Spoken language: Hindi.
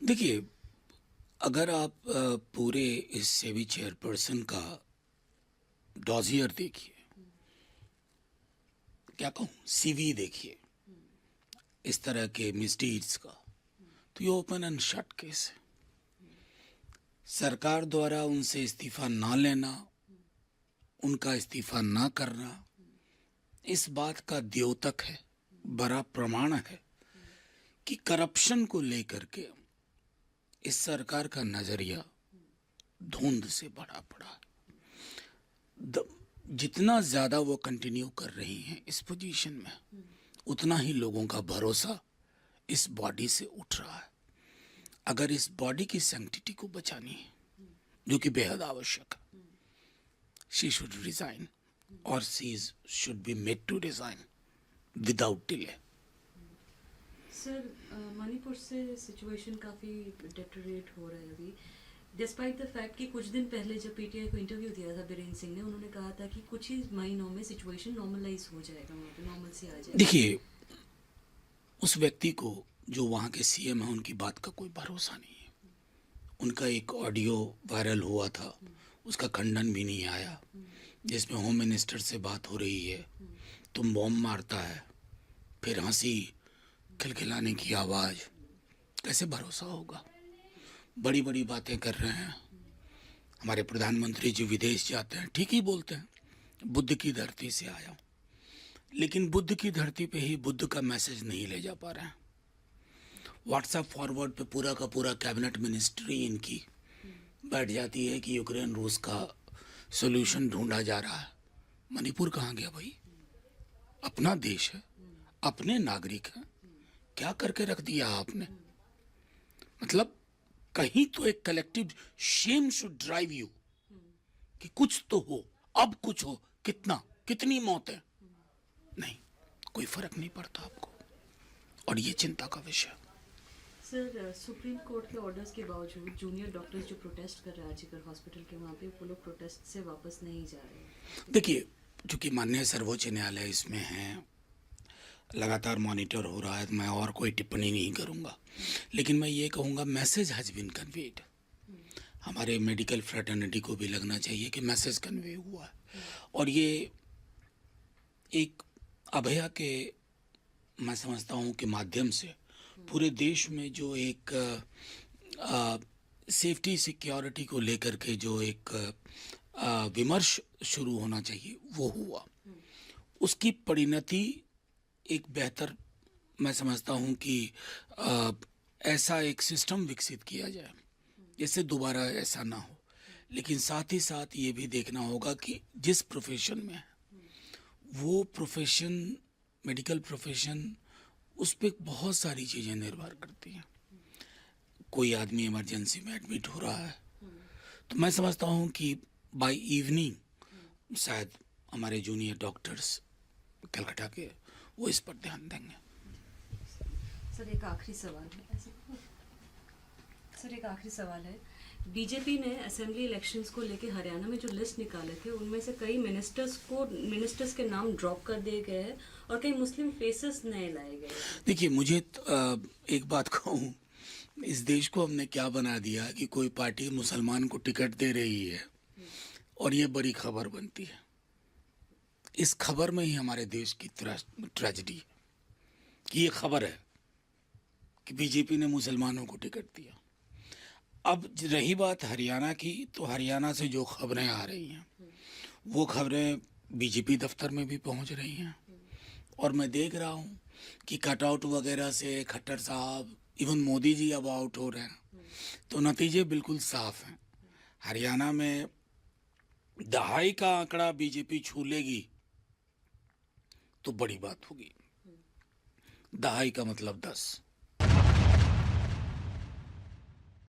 देखिए, अगर आप पूरे इस सेबी चेयरपर्सन का डॉजियर देखिए, क्या कहूँ, सीवी देखिए, इस तरह के मिसडीड्स का, तो ये ओपन एंड शट केस है। सरकार द्वारा उनसे इस्तीफा ना लेना, उनका इस्तीफा ना करना, इस बात का द्योतक है, बड़ा प्रमाण है कि करप्शन को लेकर के इस सरकार का नजरिया धुंध से भरा पड़ा है। जितना ज्यादा वो कंटिन्यू कर रही हैं इस पोजीशन में, उतना ही लोगों का भरोसा इस बॉडी से उठ रहा है। अगर इस बॉडी की सैंक्टिटी को बचानी है, जो कि बेहद आवश्यक है, शी शुड रिजाइन और she should be made to resign without delay. Sir, Manipur से सिचुएशन काफ़ी डिटेरियोरेट हो रहा है अभी, डिस्पाइट द फैक्ट कि कुछ दिन पहले जब पीटीआई को इंटरव्यू दिया था बीरेन्द्र सिंह ने, उन्होंने कहा था कि कुछ ही महीनों में सिचुएशन नॉर्मलाइज हो जाएगा, वहाँ पे नॉर्मल से आ जाएगा। देखिए, उस व्यक्ति को जो वहाँ के सीएम है, उनकी बात का कोई भरोसा नहीं है। उनका एक ऑडियो वायरल हुआ था, उसका खंडन भी नहीं आया, जिसमें होम मिनिस्टर से बात हो रही है, तुम बॉम्ब मारता है, फिर हंसी खिलखिलाने की आवाज़, कैसे भरोसा होगा। बड़ी बड़ी बातें कर रहे हैं। हमारे प्रधानमंत्री जी विदेश जाते हैं, ठीक ही बोलते हैं, बुद्ध की धरती से आया हूँ, लेकिन बुद्ध की धरती पे ही बुद्ध का मैसेज नहीं ले जा पा रहे हैं। व्हाट्सएप फॉरवर्ड पे पूरा का पूरा कैबिनेट मिनिस्ट्री इनकी बैठ जाती है कि यूक्रेन रूस का सॉल्यूशन ढूंढा जा रहा है। मणिपुर कहाँ गया भाई? अपना देश है, अपने नागरिक हैं, क्या करके रख दिया आपने? मतलब कहीं तो एक collective shame should drive you कि कुछ तो हो, अब कुछ हो। कितना, कितनी मौत है? नहीं, कोई फर्क नहीं पड़ता आपको, और ये चिंता का विषय। सर, सुप्रीम कोर्ट के ऑर्डर्स के बावजूद जूनियर डॉक्टर्स जो प्रोटेस्ट कर रहे हैं आरजीकर हॉस्पिटल के वहाँ पे, वो लोग प्रोटेस्ट से वापस नहीं जा रहे। देखिए, चूंकि माननीय सर्वोच्च न्यायालय इसमें है, लगातार मॉनिटर हो रहा है, तो मैं और कोई टिप्पणी नहीं करूंगा, लेकिन मैं ये कहूँगा मैसेज हैज बीन कन्वेड। हमारे मेडिकल फ्रेटर्निटी को भी लगना चाहिए कि मैसेज कन्वे हुआ है, और ये एक अभया के, मैं समझता हूँ कि माध्यम से पूरे देश में जो एक सेफ्टी सिक्योरिटी को लेकर के जो एक विमर्श शुरू होना चाहिए, वो हुआ। उसकी परिणति एक बेहतर, मैं समझता हूँ कि ऐसा एक सिस्टम विकसित किया जाए जिससे दोबारा ऐसा ना हो। लेकिन साथ ही साथ ये भी देखना होगा कि जिस प्रोफेशन में है, वो प्रोफेशन, मेडिकल प्रोफेशन, उस पर बहुत सारी चीज़ें निर्भर करती हैं। कोई आदमी इमरजेंसी में एडमिट हो रहा है, तो मैं समझता हूँ कि बाय इवनिंग शायद हमारे जूनियर डॉक्टर्स कलकत्ता के वो इस पर ध्यान देंगे। सर, एक आखिरी सवाल है। सर, एक आखिरी सवाल है। बीजेपी ने असेंबली इलेक्शंस को लेके हरियाणा में जो लिस्ट निकाले थे, उनमें से कई मिनिस्टर्स के नाम ड्रॉप कर दिए गए हैं और कई मुस्लिम फेसेस नए लाए गए हैं। देखिए, मुझे एक बात कहूँ, इस देश को हमने क्या बना दिया कि कोई पार्टी मुसलमान को टिकट दे रही है और ये बड़ी खबर बनती है। इस खबर में ही हमारे देश की ट्रेजेडी है कि ये खबर है कि बीजेपी ने मुसलमानों को टिकट दिया। अब रही बात हरियाणा की, तो हरियाणा से जो खबरें आ रही हैं, वो खबरें बीजेपी दफ्तर में भी पहुंच रही हैं, और मैं देख रहा हूं कि कटआउट वगैरह से खट्टर साहब, इवन मोदी जी अब आउट हो रहे हैं, तो नतीजे बिल्कुल साफ हैं। हरियाणा में 2.5 का आंकड़ा बीजेपी छू लेगी तो बड़ी बात होगी। 2.5 का मतलब 10।